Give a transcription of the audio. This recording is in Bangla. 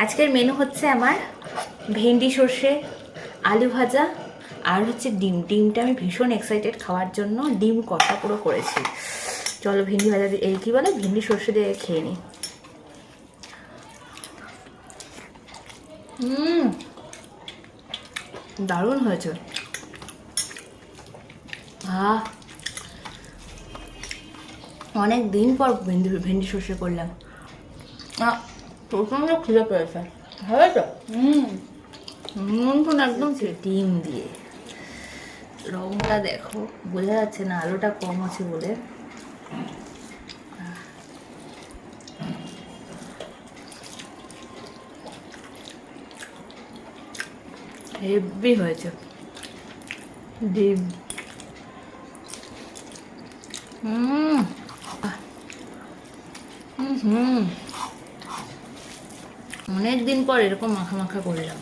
আজকের মেনু হচ্ছে আমার ভেন্ডি সর্ষে, আলু ভাজা আর হচ্ছে ডিমটা আমি ভীষণ এক্সাইটেড খাওয়ার জন্য। ডিম কষা পুরো করেছি। চলো ভেন্ডি ভাজা দিয়ে, এই কী বলে, ভেন্ডি সর্ষে দিয়ে খেয়ে নিই। দারুণ হয়েছে। অনেক দিন পর ভেন্ডি সর্ষে করলাম। প্রচন্ড খিদে পেয়েছে। ভালো তো? নুন একদম ডিম দিয়ে। রংটা দেখো, বোঝা যাচ্ছে না আলুটা কম আছে বলে। হেভি হয়েছে ডিম। অনেক দিন পর এরকম মাখা মাখা করলাম।